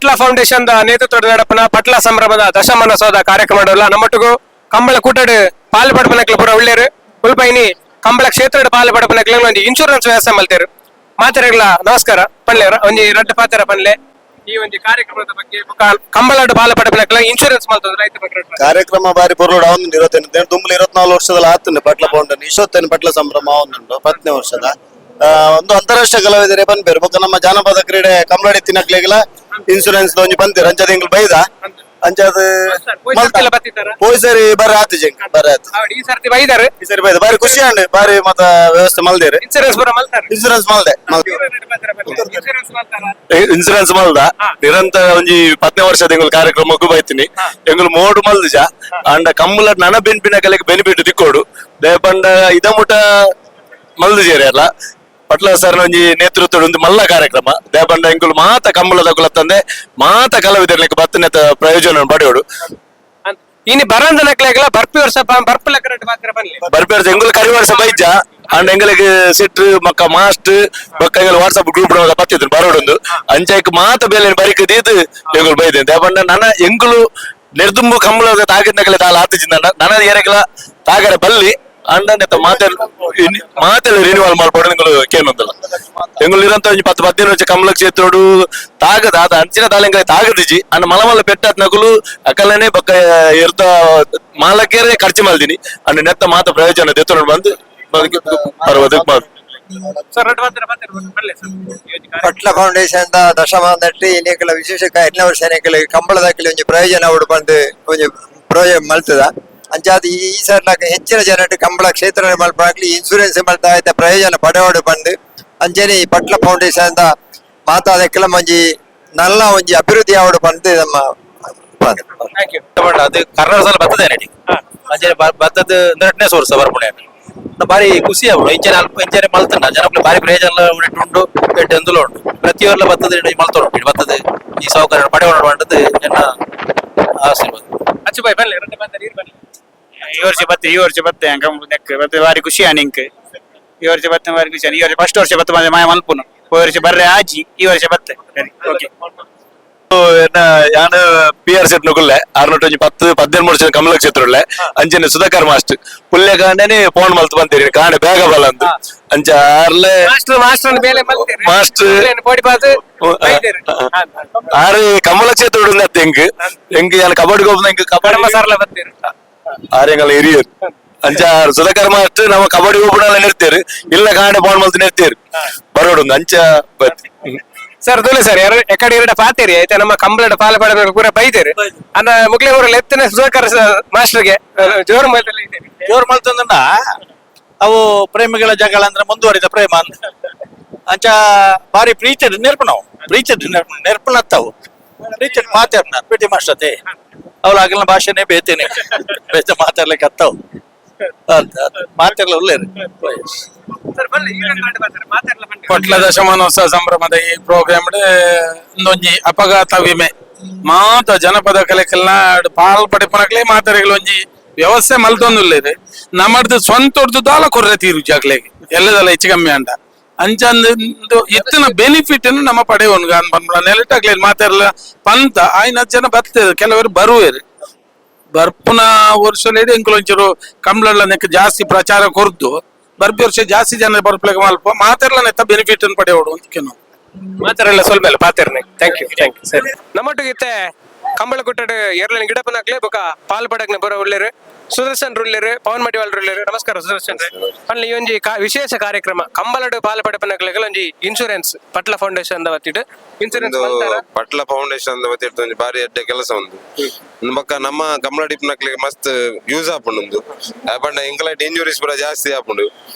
ಪಟ್ಲ foundation ನೇತೃತ್ವದ ನಡಪನ ಪಟ್ಲ ಸಂಭ್ರಮದ ದಶಮಾನೋತ್ಸವದ ಕಾರ್ಯಕ್ರಮ ನಮ್ಮೊಟ್ಟಿಗೂ ಕಂಬಳ ಕೂಟಡ್ ಪಾಲು ಪಡಪನಕ್ಲು ಪೂರ ಉಳ್ಳೇರು ಉಲ್ಪೈನಿ ಕಂಬಳ ಕ್ಷೇತ್ರದ ಪಾಲು ಪಡಪನಕ್ಲು ಒಂದು ಇನ್ಶೂರೆನ್ಸ್ ವ್ಯವಸ್ಥೆ ಮಲ್ತೇರು ಮಾತೆರೆಗ್ಲ ನಮಸ್ಕಾರ ಪನ್ಲೆ ಒಂಜಿ ರಡ್ಡ ಪಾತೆರ ಪನ್ಲೆ ಈ ಒಂದು ಕಾರ್ಯಕ್ರಮದ ಬಗ್ಗೆ ಕಂಬಳದ ಪಾಲು ಪಡಪನಕ್ಲ ಇನ್ಶೂರೆನ್ಸ್ ಮಲ್ತದ ರೈತ ಕಾರ್ಯಕ್ರಮ ಬಾರಿ ಪೊರ್ಲೋಡು ಅವನು 25 ತುಂಬಲು 24 ವರ್ಷದಲ್ಲಿ ಆತನೆ ಪಟ್ಲ ಫೌಂಡೇಶನ್ ಇಷ್ಟೊತ್ತೇನು ಪಟ್ಲ ಸಂಭ್ರಮ ಅವನುಂಟು 10ನೇ ವರ್ಷದ ಒಂದು ಅಂತಾರಾಷ್ಟ್ರೀಯ ಕಲಾವಿದರೆ ಬಂದ್ಬೇರು ಬೊಕ್ಕ ನಮ್ಮ ಜಾನಪದ ಕ್ರೀಡೆ ಕಂಬಳಡಿ ತಿನ್ನಕ್ಲೆಗೆಲ್ಲ ಇನ್ಸೂರೆನ್ಸ್ ಒಂಜಿ ಬಂದಿರು ಅಂಚದ ಇಂಗ್ಲು ಬೈದ ಅಂಚದ ಪೋಯ್ಸರಿ ಬರ ಆತು ಜಂಗ್ ಬರ ಆತು ಈ ಸರ್ತಿ ಬೈದಾರೆ ಈ ಸರಿ ಬೈದ ಬಾರಿ ಖುಷಿ ಅಂಡ್ ಬಾರಿ ಮತ್ತ ವ್ಯವಸ್ಥೆ ಮಲ್ದೇರು ಇನ್ಶೂರೆನ್ಸ್ ಪೂರ ಮಲ್ತಾರೆ ಇನ್ಸೂರೆನ್ಸ್ ಮಲ್ದೆ ಇನ್ಸೂರೆನ್ಸ್ ಮಲ್ದ ನಿರಂತರ ಒಂಜಿ 10ನೇ ವರ್ಷದ ಎಂಗ್ಲು ಕಾರ್ಯಕ್ರಮಕ್ಕೂ ಬೈತೀನಿ ಎಂಗ್ಲು ಮೋಡು ಮಲ್ದಜ ಅಂಡ ಕಮ್ಮಲ ನನ ಬೆನ್ಪಿನ ಕಲೆಗೆ ಬೆನಿಫಿಟ್ ತಿಕ್ಕೋಡು ದೇಪಂಡ ಇದ ಮುಟ ಮಲ್ದಜೇರಿ ಅಲ್ಲ ಪಟ್ಲ ಸರ್ ಒಂಜಿ ನೇತೃತ್ವದ ಒಂದು ಮಲ್ಲ ಕಾರ್ಯಕ್ರಮ ದೇಪಂಡ ಎಂಕುಲು ಮಾತ ಕಂಬಳದ ಕುಲತ್ತಂದೆ ಮಾತ ಕಲಾವಿದರ್ಲಿಕ್ಕೆ ಬತ್ತನೆತ ಪ್ರಯೋಜನ ಪಡೆಯೋಡು ಇನ್ನು ಬರಂದ ನಕ್ಲೆಗಲ ಬರ್ಪಿ ವರ್ಷ ಬರ್ಪಲ ಕರೆಕ್ಟ್ ಮಾತ್ರ ಬನ್ನಿ ಬರ್ಪಿ ವರ್ಷ ಎಂಗುಲು ಕರಿ ವರ್ಷ ಬೈಜ ಅಂಡ್ ಎಂಗಳಿಗೆ ಸಿಟ್ ಮಕ್ಕ ಮಾಸ್ಟ್ ಬೊಕ್ಕ ಎಂಗಲ್ ವಾಟ್ಸ್ಆಪ್ ಗ್ರೂಪ್ ಬತ್ತಿದ್ರು ಬರೋಡೊಂದು ಅಂಚೈಕ್ ಮಾತ ಬೇಲೆ ಬರಿಕದೀದು ಎಂಗುಲು ಬೈದೆ ದೇಪಂಡ ನನ್ನ ಎಂಗುಲು ನಿರ್ದುಂಬು ಕಂಬಳದ ತಾಗಿದ್ನಕಲೆ ತಾಲ ಆತಿಜಿಂದ ನನ್ನ ಏರೆಗಲ ತಾಗರೆ ಬಲ್ಲಿ ಅಂಡನೆತ್ತ ಮಾತೆಲ್ಲ ರಿನಿವಲ್ ಮಾಡ್ಬೋದು ನಿಂಗಳು ಕೇನೊಂದಲ್ಲ ಎಂಗುಲು ಇರಂತ ಒಂಜಿ 10-15 ವರ್ಷ ಕಮಲ ಕ್ಷೇತ್ರೋಡು ತಾಗದ ಅದ ಅಂಚಿನ ತಾಲೆಂಗಲೆ ತಾಗದಿಜಿ ಅನ್ನ ಮಲಮಲ್ಲ ಪೆಟ್ಟಾತ್ ನಕುಲು ಅಕಲನೆ ಬೊಕ್ಕ ಇರ್ದ ಮಾಲಕೇರೆ ಖರ್ಚು ಮಲ್ದಿನಿ ಅನ್ನ ನೆತ್ತ ಮಾತ ಪ್ರಯೋಜನ ದೆತ್ತೊಂಡು ಬಂದು ಪಟ್ಲ ಫೌಂಡೇಶನ್ ದಶಮಾನದಟ್ಟಿ ಇನ್ನೇಕಲ ವಿಶೇಷ 2ನೇ ವರ್ಷ ಕಂಬಳದಾಕಲಿ ಒಂಜಿ ಪ್ರಯೋಜನ ಅವಡು ಬಂದು ಒಂಜಿ ಪ್ರಯೋಜನ ಮಲ್ತದ ಅಂಚಾದ ಈ ಸರ್ಲಾಕ ಹೆಚ್ಚಿನ ಜನರು ಕಂಬಳ ಕ್ಷೇತ್ರ ಮಲ್ಪಾಗ್ಲಿ ಇನ್ಸೂರೆನ್ಸ್ ಮಲ್ತಾ ಇದ್ದ ಪ್ರಯೋಜನ ಪಡೆಯೋಡು ಬಂದು ಅಂಚನೆ ಈ ಪಟ್ಲ ಫೌಂಡೇಶನ್ ಮಾತಾದಕ್ಕೆಲ್ಲ ಒಂಜಿ ನಲ್ಲ ಒಂಜಿ ಅಭಿವೃದ್ಧಿ ಆವಡು ಬಂದು ನಮ್ಮ ಅದು ಕರ್ನಾಟಕ ಬರ್ತದೆ ನಡಿ ಅಂಚನೆ ಬರ್ತದ 2ನೇ ವರ್ಷ ಬರ್ಪುಣೆ ಬಾರಿ ಖುಷಿ ಆಗುಡು ಇಂಚನೆ ಅಲ್ಪ ಇಂಚನೆ ಮಲ್ತಂಡ ಜನಕ್ಕೆ ಬಾರಿ ಪ್ರಯೋಜನ ಉಂಟು ಪೇಟೆ ಎಂದುಲು ಉಂಟು ಪ್ರತಿ ವರ್ಷ ಬರ್ತದೆ ಮಲ್ತೋಡು ಬರ್ತದೆ ಈ ಸೌಕರ್ಯ ಪಡೆಯೋಣ ಮಾಡದು ಎನ್ನ ಆಶೀರ್ವಾದ ಅಚ್ಚು ಬಾಯ್ ಬನ್ನಿ ಬನ್ನಿ ಈ ವರ್ಷ ಬತ್ತೆ ಬಾರಿ ಖುಷಿ ನಿಂಕ್ ಈ ವರ್ಷ ಬತ್ತೆ ಬಾರಿ ಖುಷಿ ಈ ವರ್ಷ ಫಸ್ಟ್ ವರ್ಷ ಬತ್ತೆ ಮಾಯ ಮಲ್ಪುನು ಹೋದ ವರ್ಷ ಬರ್ರೆ ಆಜಿ ಈ ವರ್ಷ ಬತ್ತೆ ಓಕೆ ഞാൻ PR സെറ്റ് നോക്കില്ലേ 610-13 ವರ್ಷ ಕಮಲ ಕ್ಷೇತ್ರ ಉಳ್ಳೆ ಅಂಚನೆ ಸುಧಾಕರ್ ಮಾಸ್ಟರ್ ಪುಲ್ಲೆ ಕಾಂಡನೆ ಫೋನ್ ಮಲ್ತು ಬಂತೀರಿ ಕಾಂಡೆ ಬೇಗ ಬಲ ಅಂತ ಅಂಚ ಆರ್ಲೆ ಮಾಸ್ಟರ್ ಆರು ಕಮಲ ಕ್ಷೇತ್ರ ಉಳ್ಳ ಎಂಗ್ ಯಾನ ಕಬಡ್ಡಿ ಗೋಪನ ಎಂಗ್ ಕಬಡ್ಡಿ ಮಸಾಲ ಬರ್ತೀರಿ ಆರೆಂಗಲ ಹಿರಿಯರು ಅಂಚ ಸುಧಾಕರ್ ಮಾಸ್ಟರ್ ನಮ್ಮ ಕಬಡ್ಡಿ ಗೋಪನ ನಿರ್ತೀರಿ ಇಲ್ಲ ಕಾಂಡೆ ಫೋನ್ ಮಲ್ತು ನಿರ್ತೀರಿ ಬರೋಡು ಅಂಚ ಸರ್ ದೂಲೆ ಸರ್ ಎಕಡೆ ಎರಡು ಪಾತೇರಿ ಆಯ್ತಾ ನಮ್ಮ ಕಂಬಳದ ಪಾಲ ಪಡ ಪೂರ ಬೈತೇರಿ ಅನ್ನ ಮುಗ್ಲೆ ಊರಲ್ಲಿ ಎತ್ತನೆ ಸುಧಾಕರ್ ಮಾಸ್ಟರ್ಗೆ ಜೋರ್ ಮಲ್ತಂದ ಅವು ಪ್ರೇಮಿಗಳ ಜಗಳ ಅಂದ್ರೆ ಮುಂದುವರಿದ ಪ್ರೇಮ ಅಂತ ಅಂಚ ಬಾರಿ ಪ್ರೀತಿಡ್ ನೆರ್ಪಣವು ನೆರ್ಪಣತ್ತವು ಪ್ರೀತಿಡ್ ಮಾತಾಡ್ನ ಪಿ ಟಿ ಮಾಸ್ಟರ್ ಅವ್ರು ಆಗಿನ ಭಾಷೆನೇ ಬೇತೇನೆ ಬೇತ ಮಾತಾಡ್ಲಿಕ್ಕೆ ಅತ್ತವು ಮಾತಾಡ್ಲ ಒಳ್ಳೆರು ಪಟ್ಲ ದಶಮಾನೋತ್ಸವ ಸಂಭ್ರಮದ ಈ ಪ್ರೋಗ್ರಾಮ್ ಒಂಜಿ ಅಪಘಾತ ವಿಮೆ ಮಾತ ಜನಪದ ಕಲೆಕೆಲ್ಲ ಪಾಲ್ ಪಡಿಪನಕ್ಲೆ ಮಾತಾರೆಗಳು ಒಂಜಿ ವ್ಯವಸ್ಥೆ ಮಲ್ತೊಂದುಲ್ಲೇದು ನಮ್ಮದು ಸ್ವಂತ ದಾಲ ಕೊರ್ರೆ ತೀರು ಜಾಗ್ಲೆಗೆ ಎಲ್ಲದಲ್ಲ ಹೆಚ್ಚು ಕಮ್ಮಿ ಅಂಡ ಅಂಚಂದು ಇತ್ತಿನ ಬೆನಿಫಿಟ್ ಅನ್ನು ನಮ್ಮ ಪಡೆಯೋನು ನೆಲೆಟಾಗ್ಲೇನು ಮಾತಾಡಲ್ಲ ಪಂತ ಆಯ್ನ ಜನ ಬರ್ತದೆ ಕೆಲವರು ಬರುವೇರು ಬರ್ಪುನ ವರ್ಷಲೇಡಿ ಎಂಕುಲೊಂಚೂರು ಕಂಬ್ಳಲ್ಲ ನೆಕ್ ಜಾಸ್ತಿ ಪ್ರಚಾರ ಕೊರ್ದು ಬರ್ಪಿ ವರ್ಷ ಜಾಸ್ತಿ ಜನ ಬರ್ಪ್ಲೆಗೆ ಮಲ್ಪ ಮಾತಾಡಲ್ಲ ನೆತ್ತ ಬೆನಿಫಿಟ್ ಅನ್ನು ಪಡೆಯೋಡು ಅಂತ ಮಾತಾಡಲ್ಲ ಸ್ವಲ್ಪ ಅಲ್ಲ ಪಾತೇರ್ನೆ ಥ್ಯಾಂಕ್ ಯು ಸರಿ ನಮ್ಮೊಟ್ಟಿಗೆ ಕಂಬಳ ಕುಟ್ಟಡು ಎರಡನೇ ಗಿಡಪನಾಕ್ಲೆ ಬೊಕ ಪಾಲ್ ಪಡಕ್ನೆ ಬರೋ ಉಳ್ಳೇರು ಸುದರ್ಶನ್ ರುಳ್ಳೇರು ಪವನ್ ಮಡಿವಾಲ್ ರುಳ್ಳೇರು ನಮಸ್ಕಾರ ಸುದರ್ಶನ್ ಅಲ್ಲಿ ಒಂಜಿ ವಿಶೇಷ ಕಾರ್ಯಕ್ರಮ ಕಂಬಳಡು ಪಾಲ್ ಪಡಪನಕ್ಲೆಗಳ ಒಂಜಿ ಇನ್ಶೂರೆನ್ಸ್ ಪಟ್ಲ ಫೌಂಡೇಶನ್ ವತ್ತಿಟ್ಟು ಇನ್ಶೂರೆನ್ಸ್ ಪಟ್ಲ ಫೌಂಡೇಶನ್ ವತ್ತಿಟ್ಟು ಒಂಜಿ ಬಾರಿ ಎಡ್ಡೆ ಕೆಲಸ ಉಂದು ಬೊಕ್ಕ ನಮ್ಮ ಕಂಬಳ ಡಿಪ್ನಕ್ಲೆಗೆ ಮಸ್ತ್ ಯೂಸ್ ಆಪುಂಡು ಪಂಡ ಎಂಕಲೈಟ್ ಇಂಜುರೀಸ್ ಪೂರ ಜಾಸ್ತಿ ಆಪುಂಡು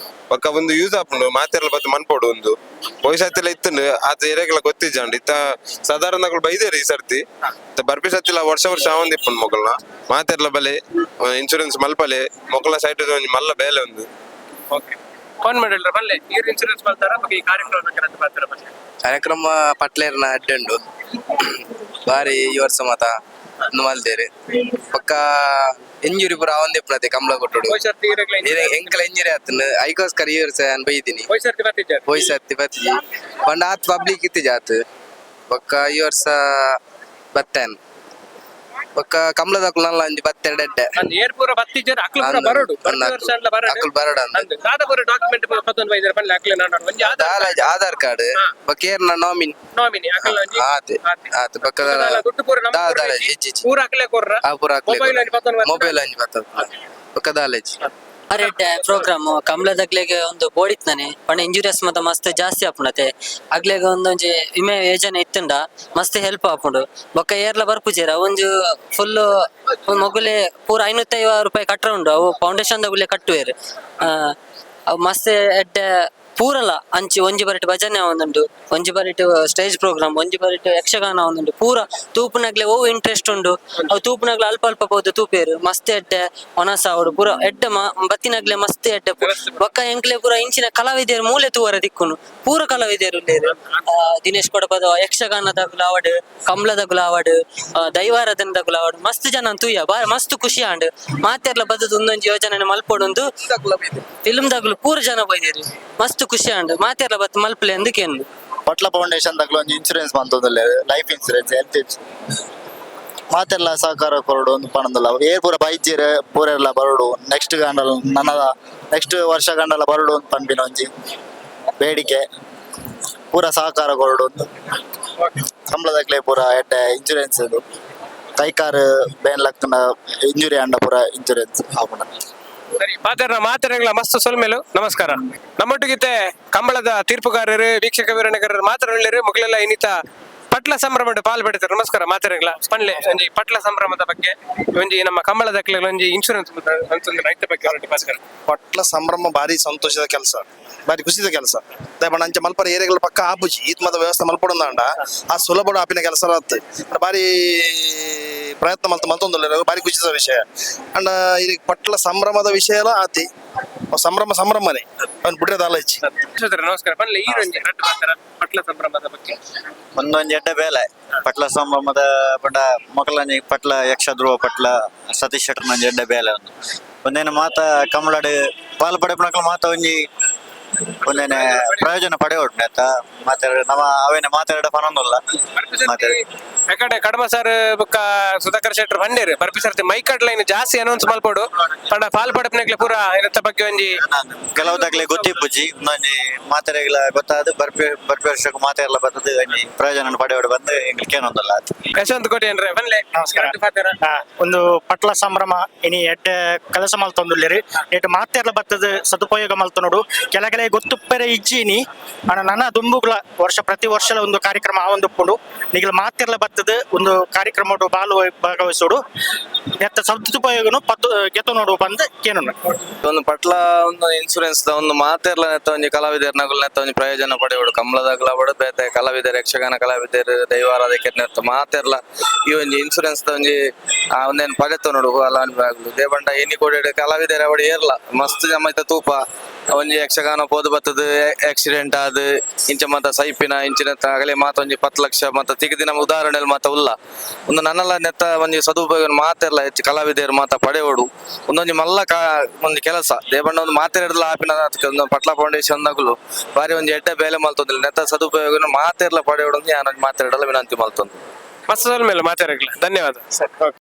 ಬೊಕ್ಕ ಒಂದು ಯೂಸ್ ಆಪುಂಡು ಮಾತೆರ್ಲ ಬತ್ತು ಮನ್ಪೋಡು ಒಂದು ಪೊಯ್ಸತ್ತಿಲ ಇತ್ತಂಡು ಆತ ಏರಿಯಾಗೆಲ್ಲ ಗೊತ್ತಿಜ್ಜಂಡು ಇತ್ತ ಸಾಧಾರಣಗಳು ಬೈದೇರಿ ಈ ಸರ್ತಿ ಬರ್ಪಿ ಸತ್ತಿಲ ವರ್ಷ ಆವಂದಿಪ್ಪುಂಡು ಮೊಗಲ್ನ ಮಾತೆರ್ಲ ಬಲೆ ಇನ್ಶೂರೆನ್ಸ್ ಮಲ್ಪಲೆ ಮೊಗಲ ಸೈಡ್ ಒಂಜಿ ಮಲ್ಲ ಬೇಲೆ ಒಂದು ಫೋನ್ ಮಾಡಿಲ್ಲ ಬಲ್ಲೆ ಇಯರ್ ಇನ್ಶೂರೆನ್ಸ್ ಮಾಡ್ತಾರ ಈ ಕಾರ್ಯಕ್ರಮ ಪಟ್ಲೇರ್ನ ಅಡ್ಡುಂಡು ಬಾರಿ ಈ ವರ್ಷ ಮಾತ ಮಲ್ದೇರಿ ಪಕ್ಕ ಇಂಜುರಿ ಪೂರ ಅವಂದಿಪ್ಪನತೆ ಕಂಬಳ ಕೊಟ್ಟುಡು ಎಂಕಲ ಇಂಜುರಿ ಆತನ ಐಕೋಸ್ಕರ ಈ ವರ್ಷ ಬೈದಿನಿ ಹೋಯ್ ಸರ್ತಿ ಬತ್ತಿಜಿ ಪಂಡ ಆತ್ ಪಬ್ಲಿಕ್ ಇತ್ತಿಜ ಆತ್ ಪಕ್ಕ ಈ ವರ್ಷ ಬತ್ತೇನ್ ಬೊಕ್ಕ ಕಂಬಳದಕ್ಕುಲ್ಲ ಒಂಜಿ ಬತ್ತೆರಡು ಎಡ್ಡೆ ಏರ್ ಪೂರ ಬತ್ತಿಜರ್ ಅಕ್ಲು ಪೂರ ಬರಡು ವರ್ಷ ಅಂಡ್ಲ ಬರಡು ಅಕ್ಕಲ್ ಬರಡು ಅಂದ್ ದಾದ ಪೂರ ಡಾಕ್ಯುಮೆಂಟ್ ಪತ್ತೊಂದು ಬೈದರ ಪಲ್ಲೆ ಅಕ್ಲೆ ನಾನು ಒಂಜಿ ಆಧಾರ್ ಕಾರ್ಡ್ ಬೊಕ್ಕ ನಾಮಿನಿ ನಾಮಿನಿ ಅಕಲ್ ಒಂಜಿ ಆತೆ ಆತೆ ಬೊಕ್ಕ ದುಡ್ಡು ಪೂರ ನಮ್ಮ ಪೂರ ಅಕ್ಲೆ ಕೊರ್ರ ಪೂರ ಮೊಬೈಲ್ ಅಲ್ಲಿ ಪತ್ತೊಂದು ಮೊಬೈಲ್ ಅಂಜಿ ಬತ್ತದ ಬೊಕ್ಕ ದಾಲೇಜ್ ಅರೆಡ್ಡೆ ಪ್ರೋಗ್ರಾಮ್ ಕಮಲದಗ್ಲೆಗೆ ಒಂದು ಬೋಡಿತ್ನಾನೆ ಪಂಡ ಇಂಜುರಿಯಸ್ ಮತ್ತ ಮಸ್ತ್ ಜಾಸ್ತಿ ಆಪುಂಡತೆ ಅಗ್ಲೆಗೆ ಒಂದೊಂಜಿ ವಿಮೆ ಯೋಜನೆ ಇತ್ತುಂಡ ಮಸ್ತ್ ಹೆಲ್ಪ್ ಆಪುಂಡು ಬೊಕ್ಕ ಏರ್ಲ ಬರ್ಪುಜೇರ ಒಂಜು ಫುಲ್ ಮೊಗುಲೆ ಪೂರ 550 ರೂಪಾಯಿ ಕಟ್ರ ಉಂಡು ಅವು ಫೌಂಡೇಶನ್ ದಗುಲೆ ಕಟ್ಟುವೆರ್ ಅವು ಮಸ್ತ್ ಎಡ್ಡೆ ಪೂರಲ ಅಂಚಿ ಒಂಜಿ ಬರಿಟ್ ಭಜನೆ ಆವೊಂದುಂಡು ಒಂಜಿ ಬರಿಟ್ ಸ್ಟೇಜ್ ಪ್ರೋಗ್ರಾಮ್ ಒಂಜಿ ಬರಿಟ್ ಯಕ್ಷಗಾನ ಆವೊಂದುಂಡು ಪೂರ ತೂಪುನಗ್ಲೆ ಓ ಇಂಟ್ರೆಸ್ಟ್ ಉಂಡು ಅವು ತೂಪುನಗ್ಲೆ ಅಲ್ಪ ಅಲ್ಪ ಪೋದು ತೂಪೇರು ಮಸ್ತ್ ಎಡ್ಡೆ ಒನಸ ಆವಡು ಪೂರ ಎಡ್ಡೆ ಬತ್ತಿನಗ್ಲೆ ಮಸ್ತ್ ಎಡ್ಡೆ ಬೊಕ್ಕ ಎಂಕ್ಲೆ ಪೂರ ಇಂಚಿನ ಕಲಾವಿದೆರು ಮೂಲೆ ತೂವರ ದಿಕ್ಕುನು ಪೂರ ಕಲಾವಿದೆರು ಉಳ್ಳೇರು ದಿನೇಶ್ ಕೊಡಪದ ಯಕ್ಷಗಾನದಗುಲ ಆವಡ್ ಕಂಬಳದಗುಲ ಆವಡ್ ದೈವಾರಾಧನದಗುಲ ಆವಡ್ ಮಸ್ತ್ ಜನ ತೂಯ ಮಸ್ತ್ ಖುಷಿ ಆಂಡ್ ಮಾತೆರ್ಲ ಬದದ ಒಂದೊಂಜಿ ಯೋಜನೆ ಮಲ್ಪೊಡುಂದು ಫಿಲ್ಮ್ ದಗುಲು ಪೂರ ಜನ ಬೈದೇರು ಮಸ್ತ್ ಖುಷಿ ಆಂಡ್ ಮಾತೆರ್ಲ ಬತ್ ಮಲ್ಪಲೆ ಅಂದಕೇನು ಪಟ್ಲ ಫೌಂಡೇಶನ್ ದಾಗ್ಲ ಒಂದು ಇನ್ಸೂರೆನ್ಸ್ ಬಂತಂದಲ್ಲ ಲೈಫ್ ಇನ್ಸೂರೆನ್ಸ್ ಹೆಲ್ತ್ ಇನ್ಸೂರೆನ್ಸ್ ಮಾತೆಲ್ಲ ಸಹಕಾರ ಕೊರಡು ಒಂದು ಪಣದಲ್ಲ ಏರ್ ಪೂರ ಬೈಜಿರ ಪೂರೆಲ್ಲ ಬರಡು ನೆಕ್ಸ್ಟ್ ಗಂಡಲ ನನ್ನದ ನೆಕ್ಸ್ಟ್ ವರ್ಷ ಗಂಡಲ ಬರಡು ಅಂತ ಪಂಪಿನ ಒಂಜಿ ಬೇಡಿಕೆ ಪೂರ ಸಹಕಾರ ಕೊರಡು ಒಂದು ಕಂಬಳದಾಗ್ಲೇ ಪೂರ ಎಡ್ಡೆ ಇನ್ಸೂರೆನ್ಸ್ ಇದು ಕೈಕಾರು ಬೇನ್ ಲಕ್ಕನ ಇಂಜುರಿ ಅಂಡ ಪೂರ ಇನ್ಸೂರೆನ್ಸ್ ಆಪುಂಡ ಸರಿ ಪಾತೆರ್ನ ಮಾತೆರೆಗಳ ಮಸ್ತ್ ಸೊಲ್ಮೆಲು ನಮಸ್ಕಾರ ನಮ್ಮೊಟ್ಟಿಗಿತ್ತೆ ಕಂಬಳದ ತೀರ್ಪುಗಾರರು ವೀಕ್ಷಕ ವೀರನಗರರು ಮಾತನಾಡಲಿರು ಮಗಳೆಲ್ಲ ಇನ್ನಿತ ಪಟ್ಲ ಸಂಭ್ರಮದ ಪಾಲ್ಪಡ್ತಾರೆ ನಮಸ್ಕಾರ ಮಾತೆರೆಗಳ ಪಣ್ಲೆ ಒಂಜಿ ಪಟ್ಲ ಸಂಭ್ರಮದ ಬಗ್ಗೆ ಒಂಜಿ ನಮ್ಮ ಕಂಬಳದ ಒಂಜಿ ಇನ್ಶೂರೆನ್ಸ್ ಅಂತಂದ್ರೆ ರೈತ ಬಗ್ಗೆ ಹೊರಟಿ ಭಾಸ್ಕರ ಪಟ್ಲ ಸಂಭ್ರಮ ಭಾರಿ ಸಂತೋಷದ ಕೆಲಸ ಭಾರಿ ಖುಷಿದ ಕೆಲಸ ದಯಮಾಡಿ ಅಂಚೆ ಮಲ್ಪರ ಏರಿಯಾಗಳ ಪಕ್ಕ ಆಪುಜಿ ಈತ್ ಮತ ವ್ಯವಸ್ಥೆ ಮಲ್ಪಡೊಂದಾಂಡ ಆ ಸುಲಭ ಆಪಿನ ಕೆಲಸ ಭಾರಿ ಪ್ರಯತ್ನ ಮಲ್ತೊಂದು ಭಾರಿ ಖುಷಿದ ವಿಷಯ ಅಂಡ ಈ ಪಟ್ಲ ಸಂಭ್ರಮದ ವಿಷಯ ಎಲ್ಲ ಆತಿ ಸಂಭ್ರಮನೇ ಅವ್ನು ಬಿಡ್ರೆ ದಾಲಚ್ಚಿ ನಮಸ್ಕಾರ ಪಣ್ಲೆ ಈ ರಂಜಿ ರಟ್ಟು ಮಾಡ್ತಾರ ಪಟ್ಲ ಸಂಭ್ರಮದ ಬಗ್ಗೆ ಒಂದೊಂದು ಎಡ್ಡೆ ಬೇಲೆ ಪಟ್ಲ ಸಂಭ್ರಮದ ಪಂಡ ಮೊಕಲಂಜಿ ಪಟ್ಲ ಯಕ್ಷ ಧ್ರುವ ಪಟ್ಲ ಸತೀಶ್ ಶೆಟ್ಟರ್ ನಂಜಿ ಎಡ್ಡೆ ಬೇಲೆ ಒಂದು ಒಂದೇನು ಮಾತ ಕಮಲಾಡ್ ಪಾಲ್ ಪಡೆಪಣಕ್ಲ ಮಾತ ಒಂಜಿ ಒಂದೇನೆ ಪ್ರಯೋಜನ ಪಡೆಯೋಡು ಆಯ್ತ ಮಾತಾಡ ನಮ್ಮ ಅವೇನೆ ಮಾತಾಡ ಪನೊಂದಲ್ಲ ಯಾಕಡೆ ಕಡಮ ಸರ್ ಬೊಕ್ಕ ಸುಧಾಕರ್ ಶೆಟ್ಟರ್ ಬಂಡೇರು ಬರ್ಪಿ ಸರ್ತಿ ಮೈಕಡ್ ಲೈನ್ ಜಾಸ್ತಿ ಅನೌನ್ಸ್ ಮಲ್ಪೋಡು ಪಂಡ ಪಾಲ್ ಪಡೆಪನಕ್ಲೆ ಪೂರ ಏನಂತ ಬಗ್ಗೆ ಒಂಜಿ ಕೆಲವುದಾಗ್ಲೆ ಗೊತ್ತಿಪ್ಪುಜಿ ಒಂದೊಂಜಿ ಮಾತಾಡಗಳ ಗೊತ್ತಾದ ಬರ್ಪಿ ವರ್ಷಕ್ಕೆ ಮಾತಾಡಲ್ಲ ಬರ್ತದೆ ಒಂಜಿ ಪ್ರಯೋಜನ ಪಡೆಯೋಡು ಬಂದು ಎಂಗ್ಲಿಕ್ಕೇನೊಂದಲ್ಲ ಯಶವಂತ್ ಕೋಟಿ ಅಂದ್ರೆ ಬನ್ಲೆ ನಮಸ್ಕಾರ ಒಂದು ಪಟ್ಲ ಸಂಭ್ರಮ ಇನಿ ಎಡ್ಡೆ ಕೆಲಸ ಮಲ್ತೊಂದುಲ್ಲೇರಿ ಎಟ್ಟು ಮಾತೆರ್ಲ ಬತ್ತದ ಸದುಪಯೋಗ ಮಲ್ತೊನೋಡು ಕೆಲಗಲೆ ಗೊತ್ತುಪ್ಪರೆ ಇಜ್ಜಿನಿ ಅಣ್ಣ ನನ್ನ ದುಂಬುಗಳ ಪ್ರತಿ ವರ್ಷ ಒಂದು ಕಾರ್ಯಕ್ರಮ ಆವೊಂದುಪ್ಪುಂಡು ನಿಗಲ ಮಾತೆರ್ಲ ಬತ್ತದ ಒಂದು ಕಾರ್ಯಕ್ರಮ ಭಾಗವಹಿಸೋಡು ಎತ್ತ ಸದುಪಯೋಗನು ಪದ್ದು ಗೆತ್ತು ನೋಡು ಬಂದು ಕೇನು ಒಂದು ಪಟ್ಲ ಒಂದು ಇನ್ಸೂರೆನ್ಸ್ ಒಂದು ಮಾತೆರ್ಲ ನೆತ್ತ ಒಂಜಿ ಕಲಾವಿದರ ನಗುಲ್ ನೆತ್ತ ಒಂಜಿ ಪ್ರಯೋಜನ ಪಡೆಯೋಡು ಕಂಬಳದಾಗ್ಲ ಬಡ ಬೇತೆ ಕಲಾವಿದರು ಯಕ್ಷಗಾನ ಕಲಾವಿದರು ದೈವಾರಾಧಕ ನೆತ್ತ ಮಾತೆರ್ಲ ಈ ಒಂಜಿ ಇನ್ಸೂರೆನ್ಸ್ ಒಂಜಿ ಒಂದೇನು ಪಡೆತ ನೋಡು ಅಲಾಗ್ಲು ದೇವಂಡ ಎನಿ ಕೊಡೆ ಕಲಾವಿದರ ಅವಡು ಏರ್ಲ ಮಸ್ತ್ ಜಮೈತ ತೂಪ ಒಂಜಿ ಯಕ್ಷಗಾನ ಪೋದು ಬತ್ತದ ಆಕ್ಸಿಡೆಂಟ್ ಆದ್ ಇಂಚ ಮತ್ತ ಸೈಪಿನ ಇಂಚಿನ ಆಗಲೇ ಮಾತ ಒಂಜಿ 10 ಲಕ್ಷ ಮತ್ತ ತಿಗದಿನ ಉದಾಹರಣೆ ಮಾತ ಉಲ್ಲ ಒಂದು ನನ್ನಲ್ಲ ನೆತ್ತ ಒಂಜಿ ಸದುಪಯೋಗ ಮಾತೆರ್ಲ ಹೆಚ್ಚು ಕಲಾವಿದರು ಮಾತ ಪಡೆಯೋಡು ಒಂದೊಂಜಿ ಮಲ್ಲ ಒಂದು ಕೆಲಸ ದೇವಣ್ಣ ಒಂದು ಮಾತೆರಡ್ಲ ಆಪಿನ ಪಟ್ಲ ಫೌಂಡೇಶನ್ ನಗುಲು ಬಾರಿ ಒಂಜಿ ಎಡ್ಡೆ ಬೇಲೆ ಮಲ್ತೊಂದಿಲ್ಲ ನೆತ್ತ ಸದುಪಯೋಗ ಮಾತೆರ್ಲ ಪಡೆಯೋಡು ನಾನು ಮಾತೆರಡಲ್ಲ ವಿನಂತಿ ಮಲ್ತೊಂದು ಮಸ್ತ್ ಮೇಲೆ ಮಾತಾಡಕ್ಲ ಧನ್ಯವಾದ